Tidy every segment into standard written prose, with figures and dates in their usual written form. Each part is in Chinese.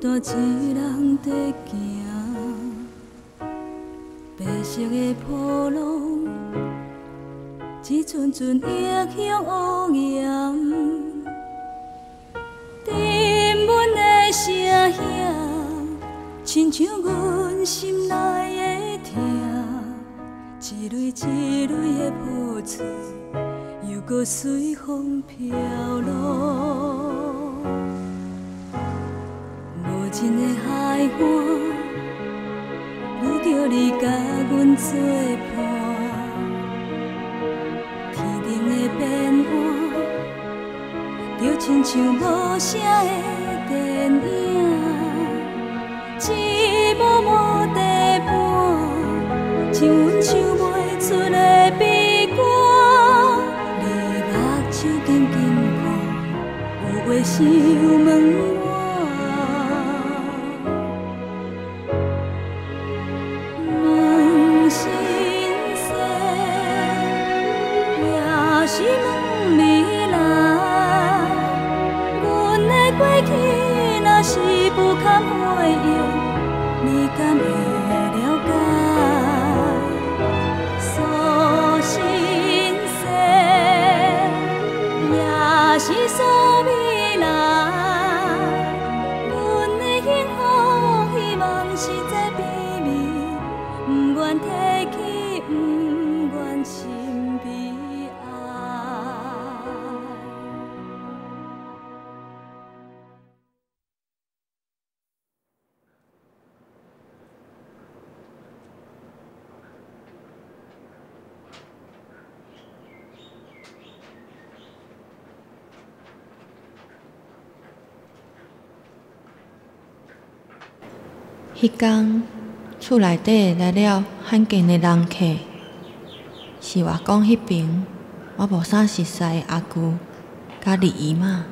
单一人在行，白色的铺路，一阵阵异乡乌烟。沉稳的声响，亲像阮心内的痛，一蕊一蕊的破碎，又搁随风飘落。无尽的海岸，愈叫你甲阮作伴。天顶的变幻，就亲像无声的电影，一幕幕地伴，像阮唱袂出的悲歌。你目睭紧紧看，有话想问我。问心事，也是问未来。阮的过去若是不堪回忆，你敢会了解？诉心事，也是诉未来。阮的幸福，希望实在秘密，不愿提起，不愿心悲哀。迄天，厝内底来了罕见的人客，是外公迄边我无啥熟悉的阿舅，甲二姨妈。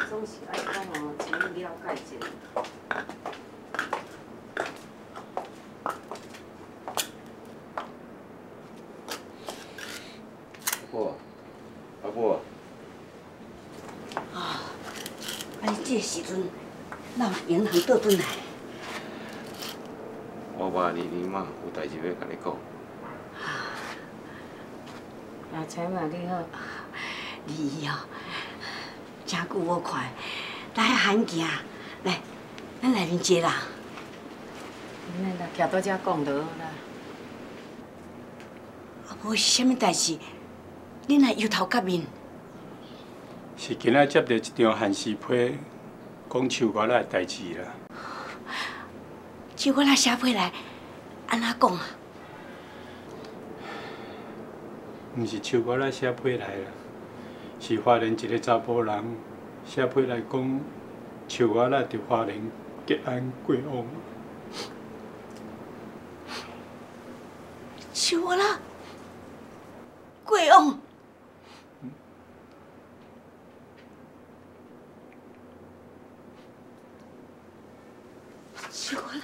总是爱讲哦，先了解一下。阿婆，你这个时阵，哪有银行倒转来？我爸二姨妈有代志要甲你讲。阿青嘛，你好，二姨哦，真久无看，来罕见，来，咱来面坐啦。免啦，徛到遮讲就好啦。啊，无是啥物代志？你若忧头壳面？是今仔接到一张限时批，讲树瓜仔的代志啦。就我来写批来，安怎讲啊？毋是树瓜仔写批来啦，是花莲一个查甫人写批来讲，树瓜仔伫花莲结案过往。树瓜仔过往。树瓜仔，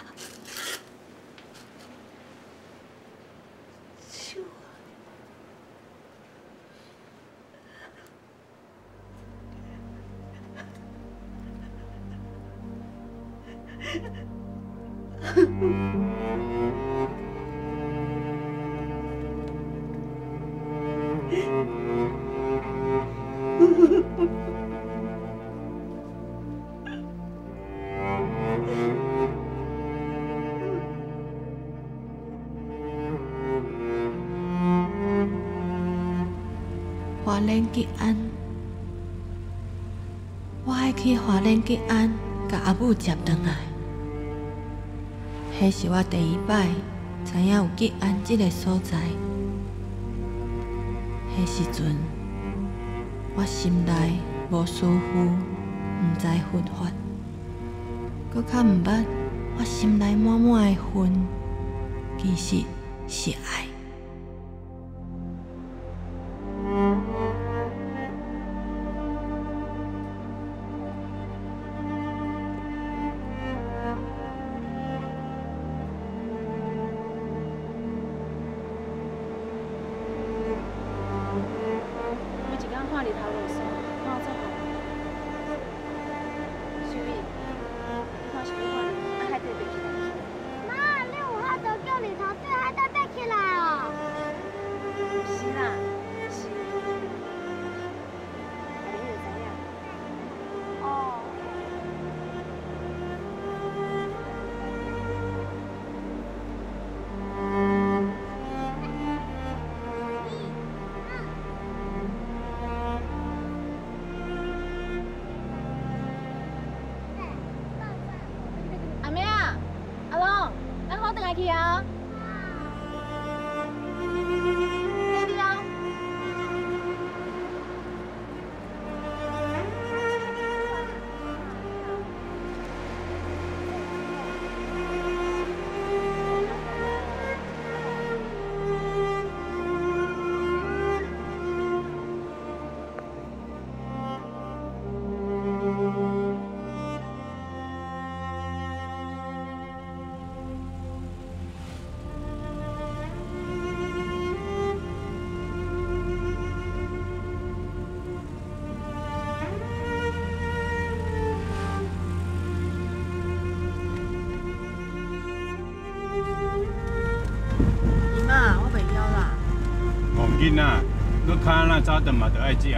树瓜。花莲结案，我爱去花莲结案，甲阿母接转来。迄是我第一摆知影有结案这个所在。迄时阵，我心内无思绪，毋知佛法，搁较毋捌我心内满满的恨，其实是爱。看日头落山。去啊！这里啊！囡仔，你卡那早顿嘛，就爱食。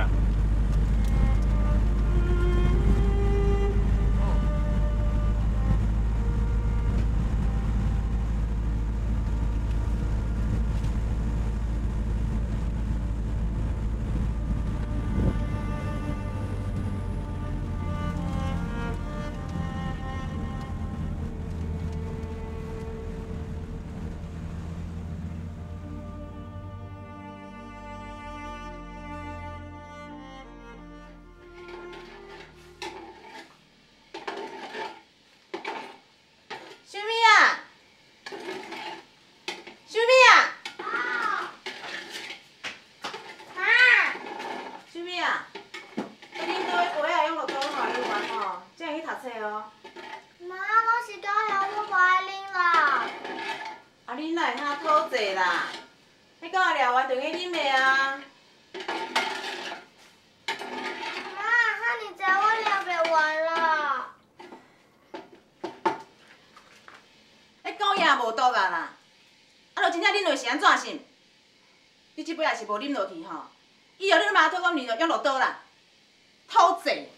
你即杯也是无啉落去吼，以后你妈讨讲你就用落倒啦，偷贼！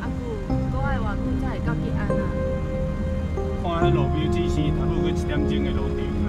阿舅，搁爱偌久才会到吉安啊？看迄路标指示，差不多1点钟的路程啊。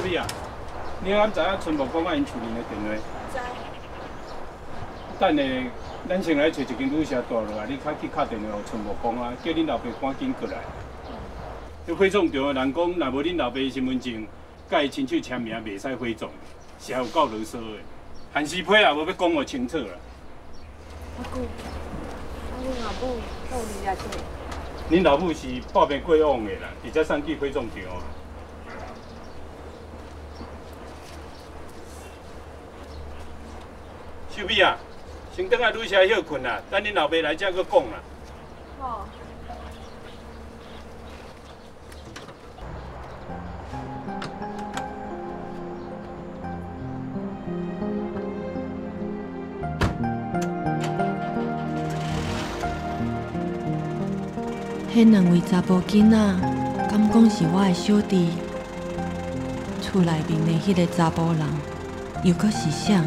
美啊，你敢知影春木讲啊因厝面的电话？知。等下，咱先来找一间旅社住落来，你较去打电话给春木讲啊，叫恁老爸赶紧过来。迄火葬场的人讲，若无恁老爸的身份证，甲伊亲手签名，袂使火葬，是还有够啰嗦的。汉尸批也无要讲互清楚啦。阿姑，阮老母有离了这。恁老母是破病过往的啦，直接送去火葬场啊。秀美啊，先等下旅社休困啦，等恁老爸来才搁讲啦。好。迄两位查甫囡仔，敢讲是我的小弟？厝内面的迄个查甫人，又搁是啥？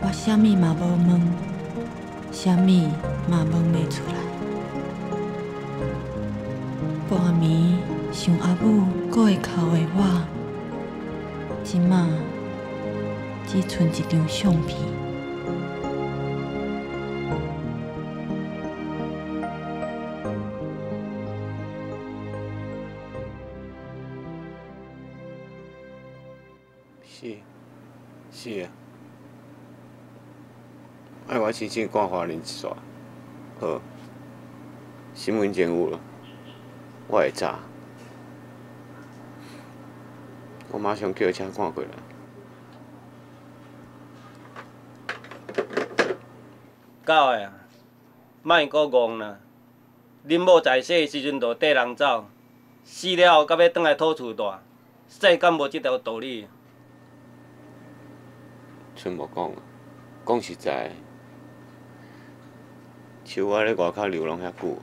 我啥物嘛无问，啥物嘛问袂出来。半暝想阿母搁会哭的我，即马只剩一张相片。是啊，爱我亲身赶花莲一撮，好，身份证有了，我会查，我马上叫车赶过来。狗的啊，莫阁戆啦！恁某在世的时阵就缀人走，死了后，才要转来讨厝住，世间无即条道理。春木讲实在，像我咧外口流浪遐久，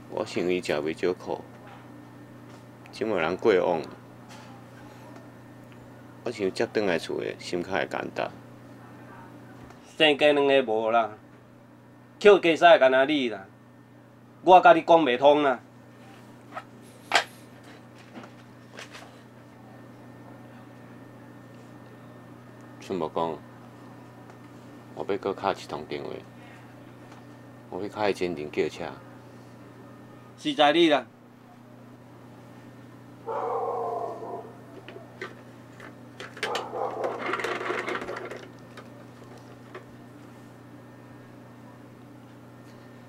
我生意真袂少苦，真无人过往，我想接转来厝的心较会简单。生家两个无啦，捡家屎干那你啦，我甲你讲袂通啦。春木讲，我要搁敲一通电话，我要开伊坚定叫车。是在你啦。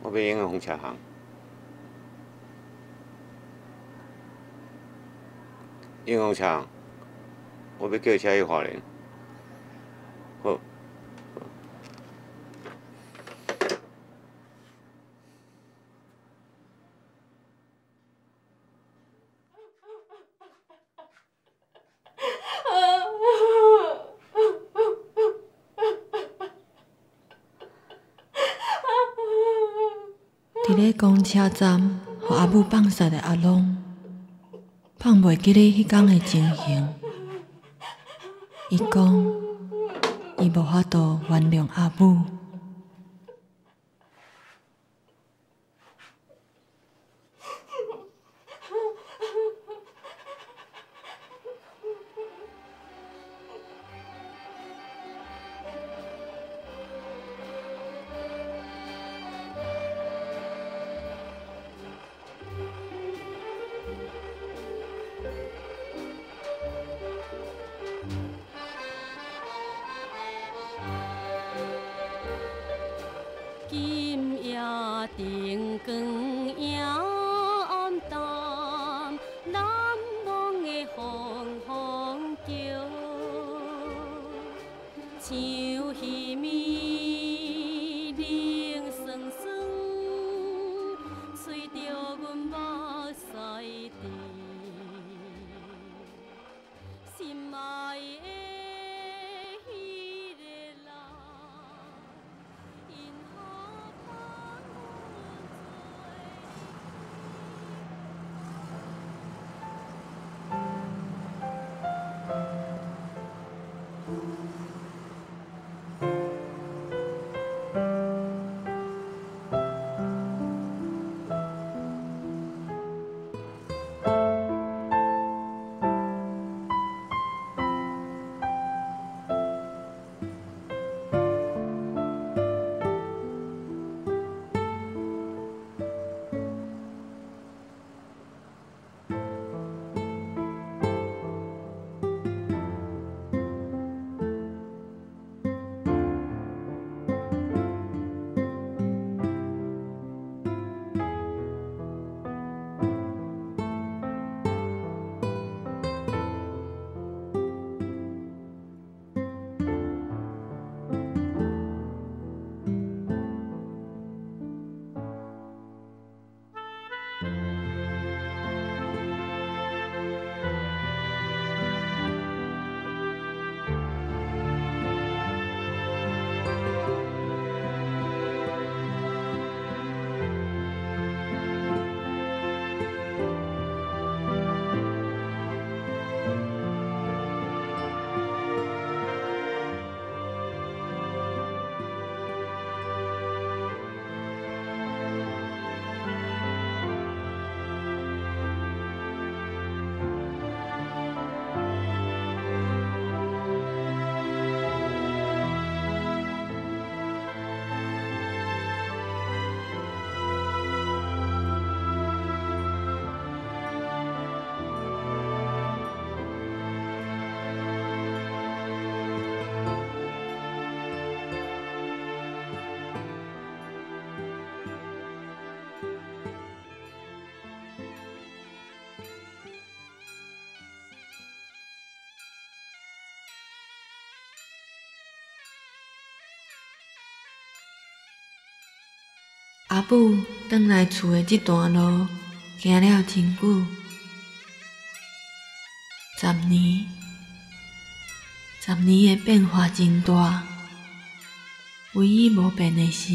我要永恒车行，永恒车行，我要叫车去花莲。好。伫咧公车站，互阿母放煞的阿龙，放袂记咧迄天的情形。伊讲，伊无法度原谅阿母。今夜灯光影暗淡，难忘的风风叫，像鱼面冷酸酸，随着阮目屎滴，心爱的。阿母转来厝的这段路，行了真久，10年，10年的变化真大。唯一无变的是，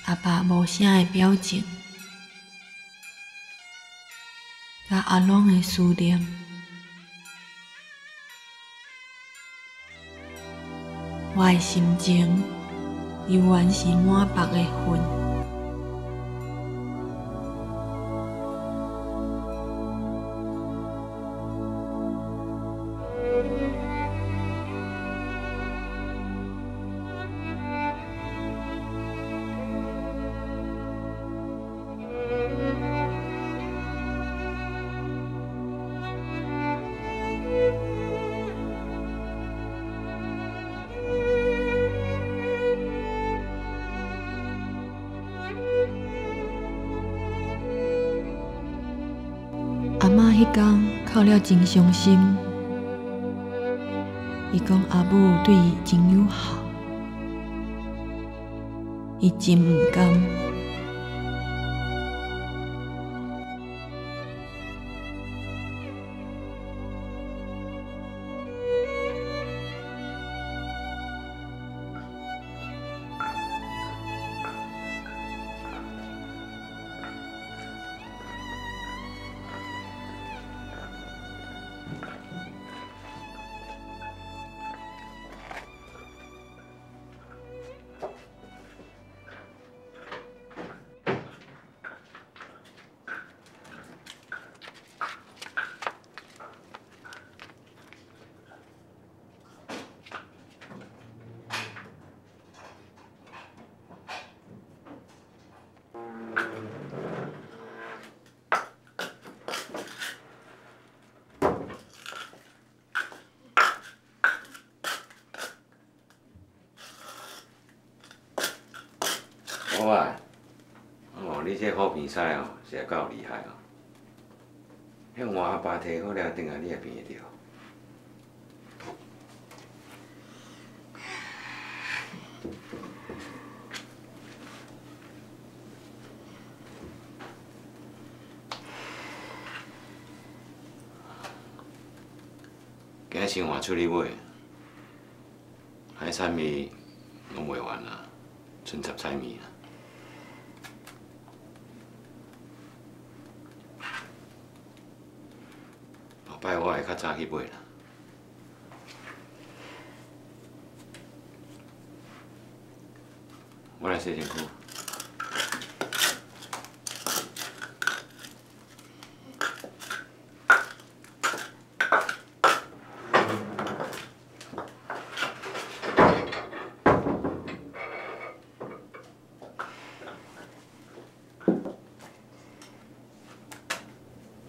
阿爸无声的表情，甲阿龙的思念。我的心情，犹原是满腹的恨。阿嬷迄天哭了真伤心，伊讲阿母对伊真友好，伊真毋甘。我啊，你这好鼻屎哦，实在够厉害哦。迄换阿爸摕好了，等下你也变得着。今日生活出去买，海产米拢卖完啦，剩杂菜米啦。后摆我会较早去买啦。我来洗身躯。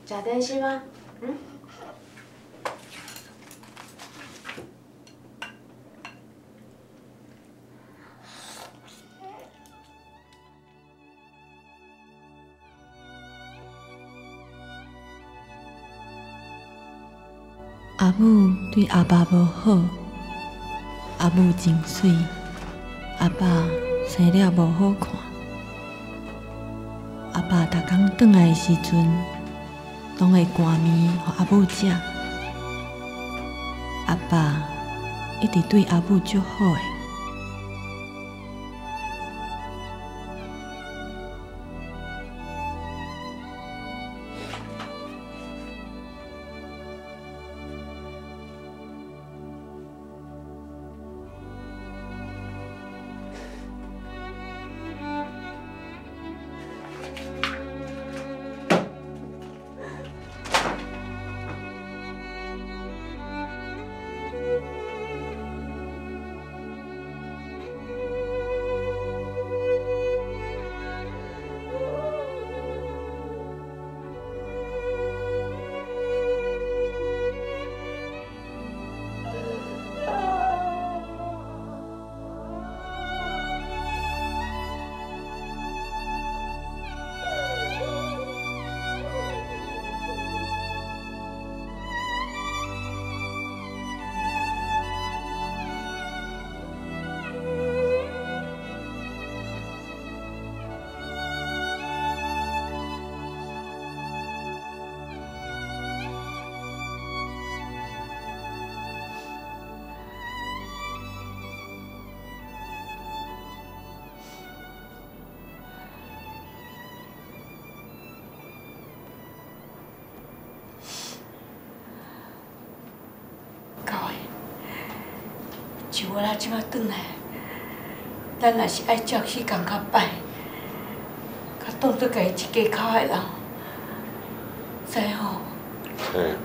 食点心吗？嗯。阿母对阿爸无好，阿母真水，阿爸生了无好看，阿爸逐工转来的时阵，拢会赶面互阿母食。阿爸一直对阿母足好诶。就我啦，即摆转来，咱若是爱照起工较歹，较当作家己一家口的人，知吼？嘿。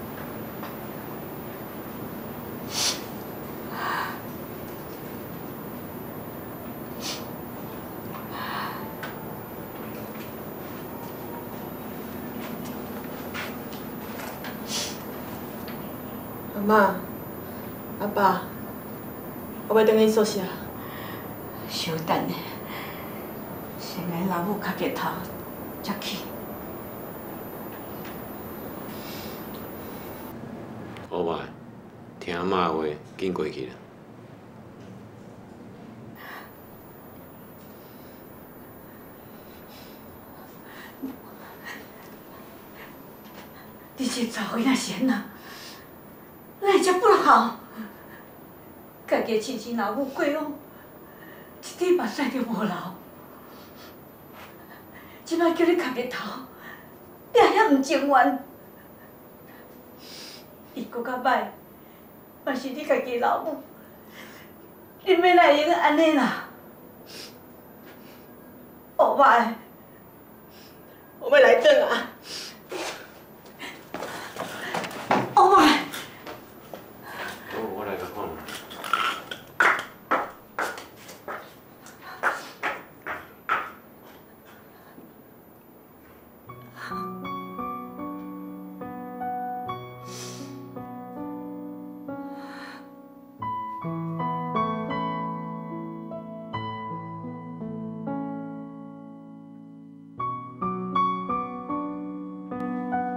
阿妈，阿爸。我要等去宿舍。稍等下，先来老母较热头，才去。好吧，听阿妈的话，紧过去啦。你这查某囡仔是安怎？哪会这不好？家己亲生老母过往，一点目屎都无流。即摆叫你磕日头，你还遐唔情愿？伊搁较歹，嘛是你家己老母，你免哪会用安尼啦？后摆，我要来转啊！后摆。我来甲看。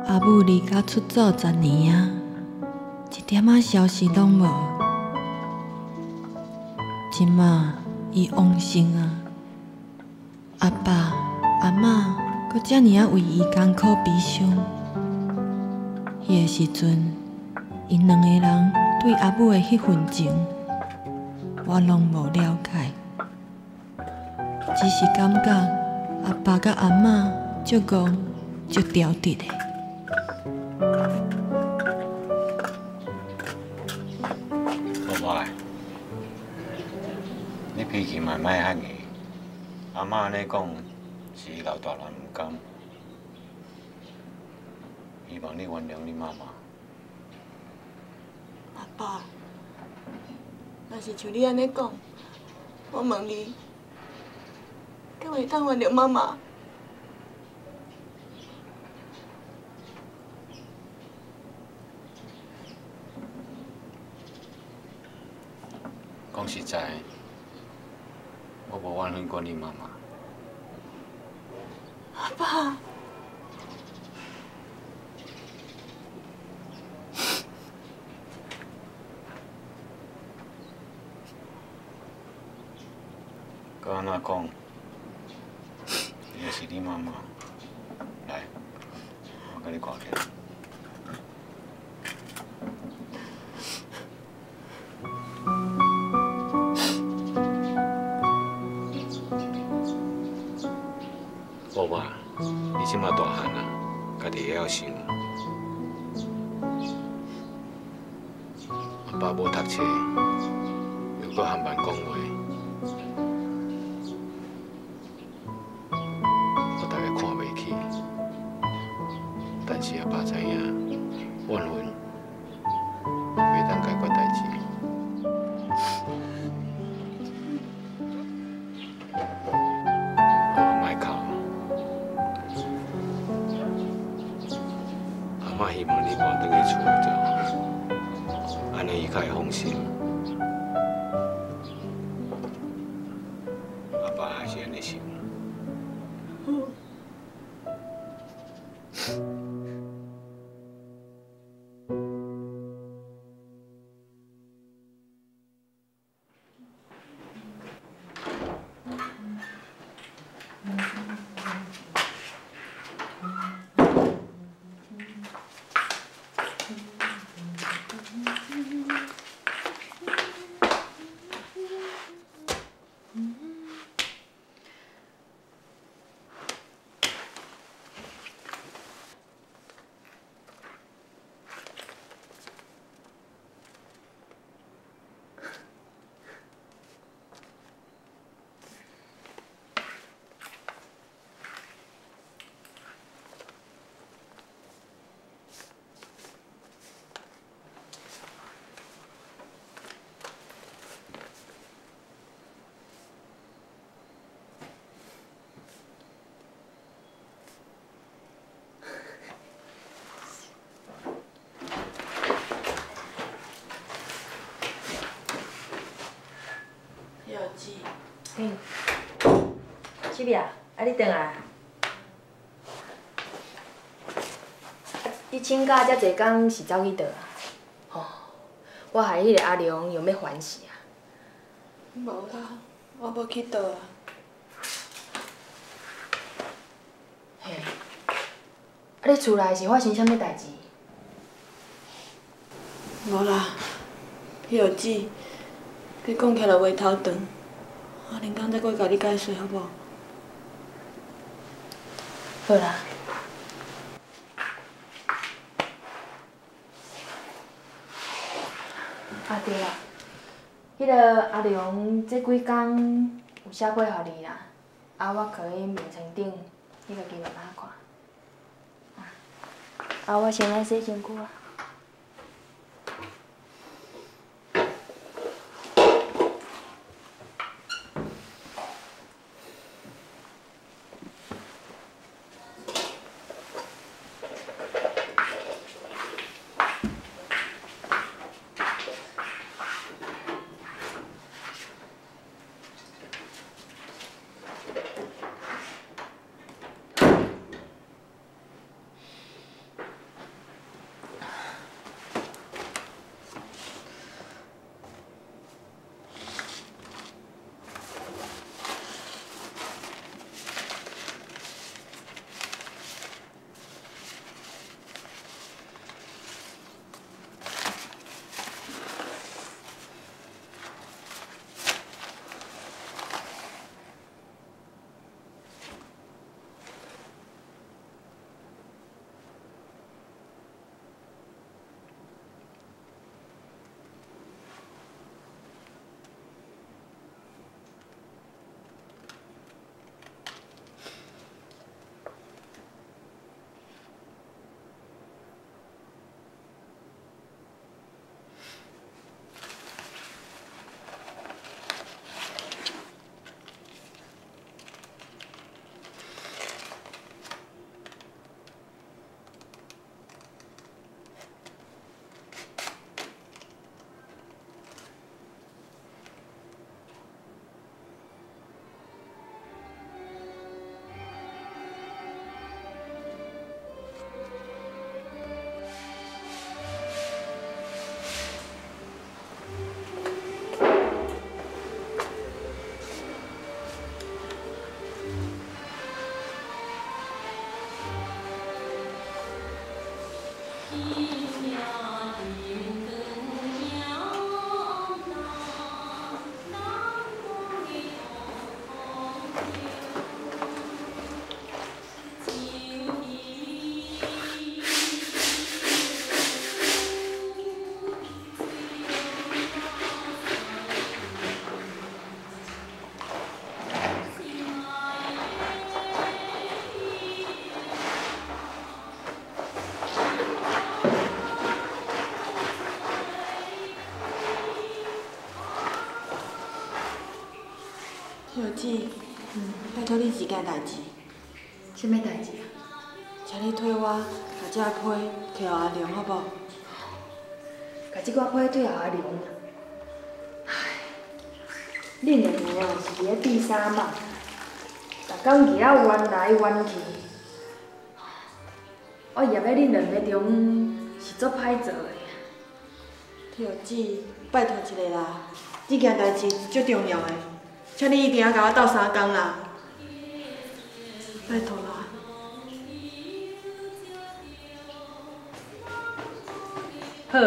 阿母离家出走10年啊，一点仔消息拢无。即马伊往生啊，阿爸阿嬷搁遮尔啊为伊艰苦悲伤。迄个时阵，因两个人对阿母的迄份情，我拢无了解，只是感觉阿爸甲阿嬷足戆足挑剔的。你脾气嘛莫遐硬，阿嬷安尼讲是伊老大人唔甘，希望你原谅你妈妈。阿爸，若是像你安尼讲，我问你，敢会当原谅妈妈？讲实在，我无怨恨过你妈妈。阿爸，搁安怎讲，伊就是你妈妈。你看起来。宝贝，你即马大汉啊，家己会晓想。阿爸无读册，又搁含慢讲话，我大概看袂起。但是阿爸知影，怨恨袂当解决代志。莫哭。阿嬷希望你搬转去厝里头，安尼伊较会放心。阿爸也是安尼想。小姊，七妹啊，你转来啊？你请假遮济工是走去倒啊？哦，我害迄个阿良又要烦死啊！无啦，我无去倒啊。嘿，啊你厝内是发生啥物代志？无啦，小姊，你讲起来话头长，我另工再过甲你解释好无？好啦。啊对啦，迄个阿良这几工有写过互你啦，啊我可以面床顶，你家己慢慢看。啊，我先来洗身躯啊。小姊，拜托你一件代志。什么代志啊？请你替我把这批摕互阿良，好无？甲即款批对后阿良。唉，恁的牛啊是伫咧比啥嘛？逐工日啊弯来弯去，我业咧恁两个中是足歹做的。小姊，拜托一下啦，这件代志足重要的，请你一定要甲我斗3工啦，拜托啦。好，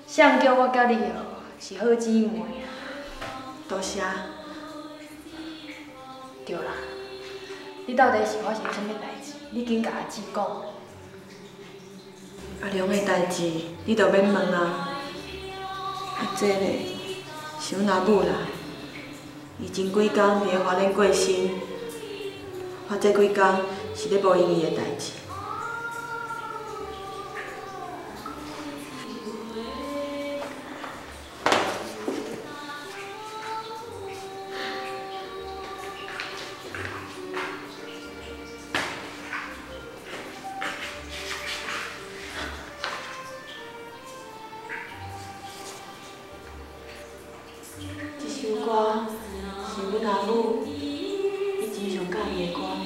谁叫我甲你哦是好姊妹啊？多谢。对啦，你到底是发生什么代志？你紧甲阿姊讲。阿良的代志，你着免问啦。这咧，是阮阿母啦，伊前几工伫咧花莲过身，我这几工是咧报应伊的代志。这首歌是阮阿母伊真上喜欢的歌呢。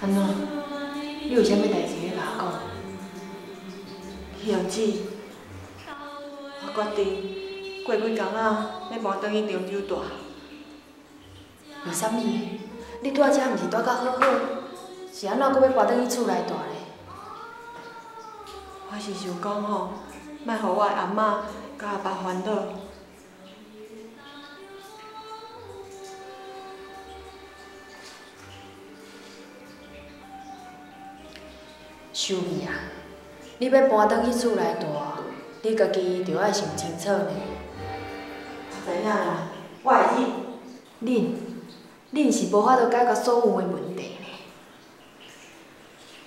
安怎？你有啥物代志要甲我讲？兄姊，我决定过几工仔要搬转去漳州住。为什么？你住遮毋是住甲好好，是安怎阁要搬转去厝内住咧？我是想讲吼，莫互我的阿嬷甲阿爸烦恼。秀美啊，你要搬转去厝内住，你家己着爱想清楚呢。知影啦，我会忍。恁是无法度解决所有的问题呢。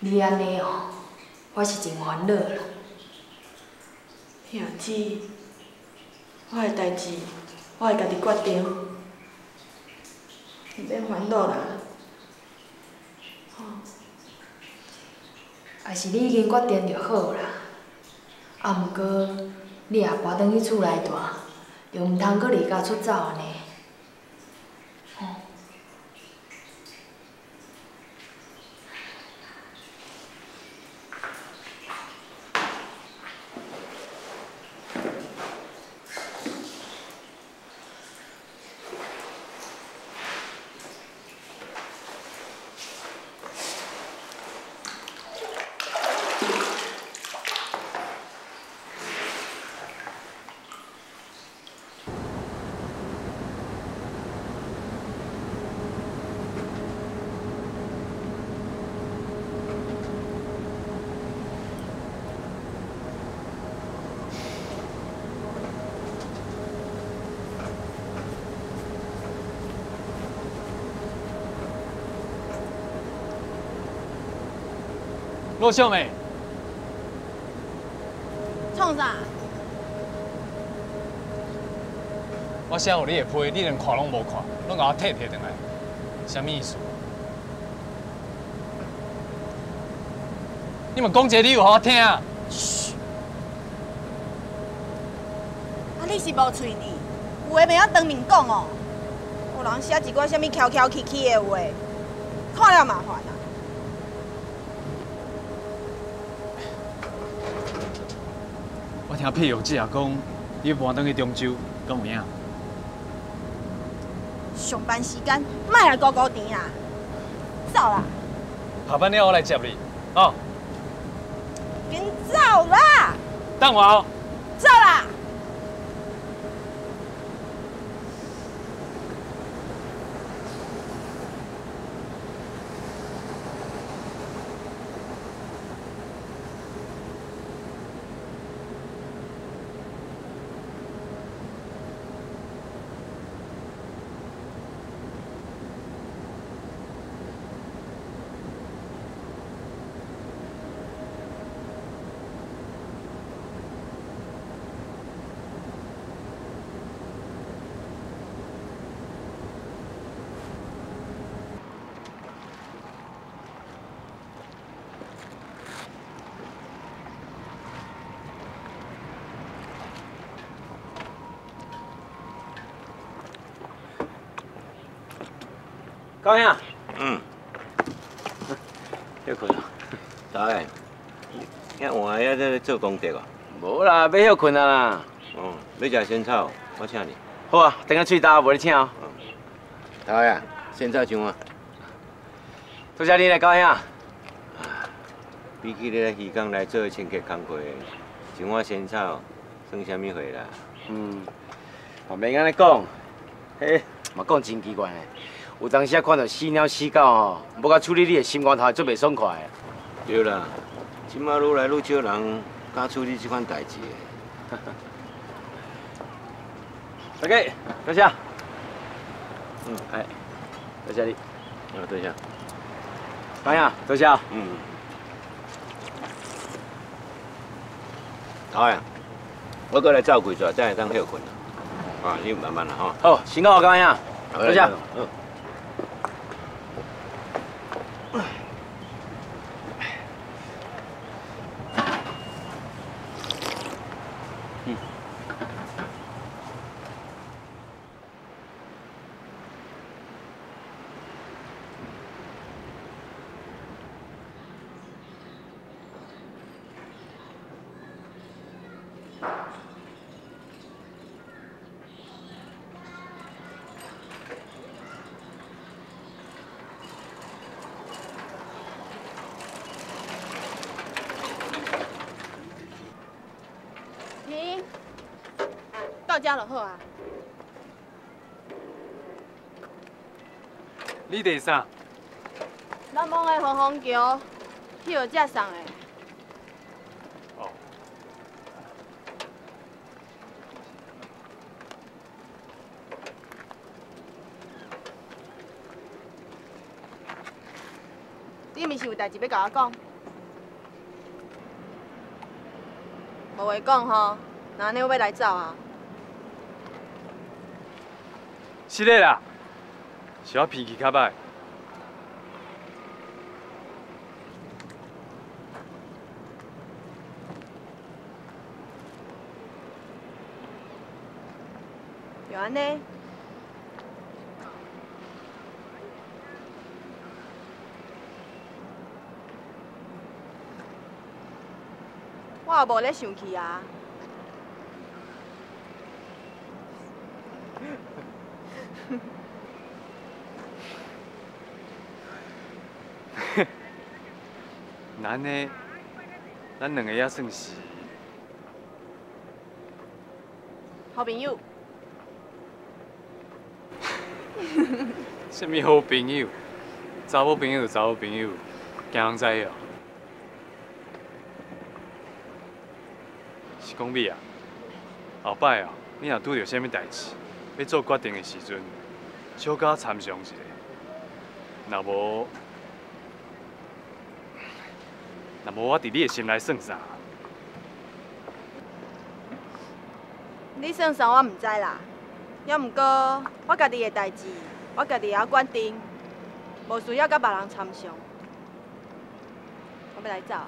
你安尼哦，我是真烦恼啦。兄姊，我的代志我会家己决定，毋免烦恼啦。也是你已经决定就好啦。啊，毋过你也搬转去厝内住，就毋通阁离家出走安尼。罗秀美，创啥？我写互你的批，你连看拢无看，拢甲我摕转来，什么意思？你们讲一个理由互我听啊！嘘！啊，你是无喙哩？有话袂晓当面讲哦。有人写一寡什么翘翘气气的话，看了麻烦啊。我听屁友姐讲，你要搬转去中州，敢有影？上班时间，莫来糊糊甜啦，走啦，下班了我来接你，哦，紧走啦，等我哦。走啦。高兄，休困啊？大个，遐换遐在做功德哦。无啦，要休困啊啦。哦，要食仙草，我请你。好啊，等下喙焦无你请哦。大个，仙草上啊。多谢你嘞，高兄。比起你咧鱼缸来做清洁工课，一碗仙草算啥物货啦？嘛免安尼讲，嘿，嘛讲真奇怪。有当时啊看到死鸟死狗吼，要甲处理你的心肝头，做袂爽快的。对啦，即马愈来愈少人敢处理即款代志的。大家，多谢。哎，多谢你。多谢。高兄，多谢。好呀，我过来照顾一下，才会当休困啦。你慢慢啦吼。好，辛苦高兄，多谢。到家就好啊。你第啥？咱往的红枫桥，去有接送的。哦。你毋是有代志要甲我讲？无话讲吼，那安尼我要来走啊。是的啦，是我脾气较歹。就安尼。我也无咧生气啊。咱呢，咱两个也算是好朋友。什么好朋友？查某朋友就查某朋友，惊人知哦。是讲你啊，后摆哦，你若拄着啥物代志，要做决定的时阵，小甲我参详一下。若无我伫你的心内算啥？你算啥我毋知啦，要毋过我家己的代志，我家己也决定，无需要甲别人参详。我要来走啊。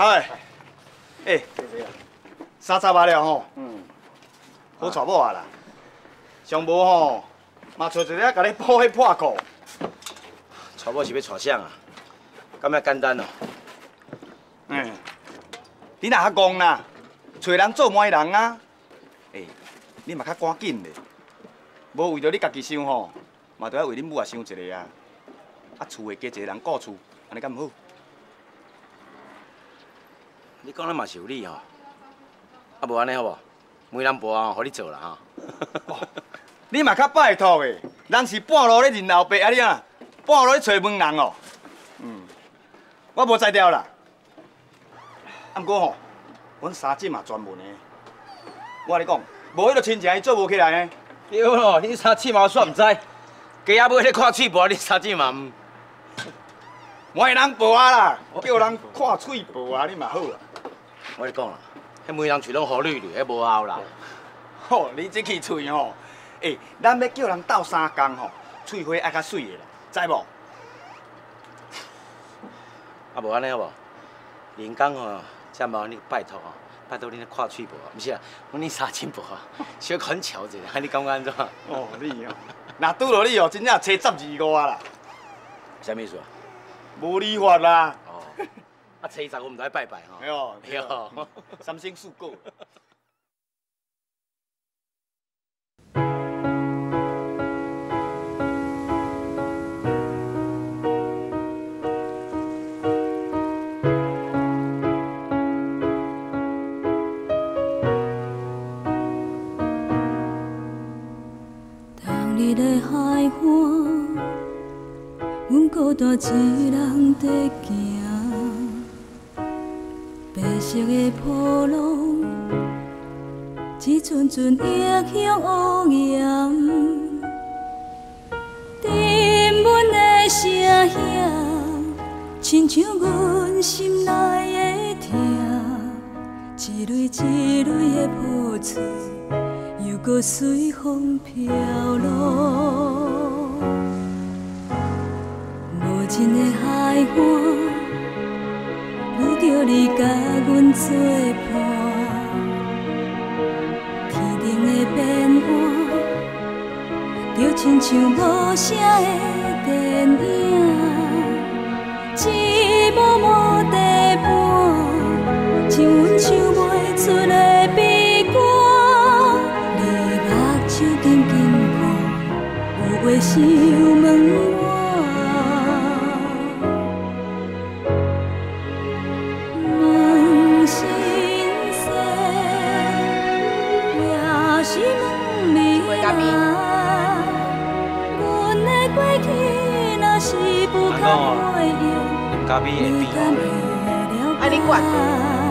哎，3十万了吼，好娶某啊啦。上无吼，嘛找一个甲你补迄破裤。娶某是要娶啥啊？敢遐简单哦？你若较戆啦，找人做媒人啊。你嘛较赶紧咧，无为着你家己想吼，嘛着爱为恁母也想一个啊。厝诶加一个人顾厝，安尼敢毋好？你讲的嘛是有理吼。无安尼好无？媒人婆啊，互你做啦哈。你嘛较拜托诶，人是半路咧认老爸，你啊，半路咧找门人哦。我无才调啦。毋过吼，阮三姐嘛专门诶。我甲你讲，无迄个亲情伊做无起来呢。对咯，你三姊嘛煞毋知，家仔尾咧看嘴婆，你三姊嘛毋。媒人婆啊啦，叫人看嘴婆啊，你嘛好啊。我跟你讲啦，迄媒人喙拢糊绿绿，迄无效啦。吼，你这支喙吼，咱要叫人斗相共吼，喙花爱较水的啦，知无？无安尼好无？人工吼，才麻烦你拜托吼，拜托你咧看嘴婆，毋是啊，阮你三姊婆啊，小款瞧者，你感觉安怎？哦，你哦，若拄着你哦，真正找12、5啊啦。啥物意思啊？无理法啦。哦，啊，初10我们都爱拜拜吼。哎呦，对哦，三生四果。当你在海岸，阮孤单一人在行，白色的波浪，一阵阵影响乌颜。沉稳的声响，亲像阮心内的痛，一蕊一蕊的破碎。又搁随风飘落，无尽的海岸，遇着你甲阮作伴。天顶的变化，就亲像无声的电影，一幕幕地伴，像阮唱袂出的悲歌。手紧紧抱，有话想问我，问心事，也是问未来。阮的过去若是不堪回忆，你敢会了解？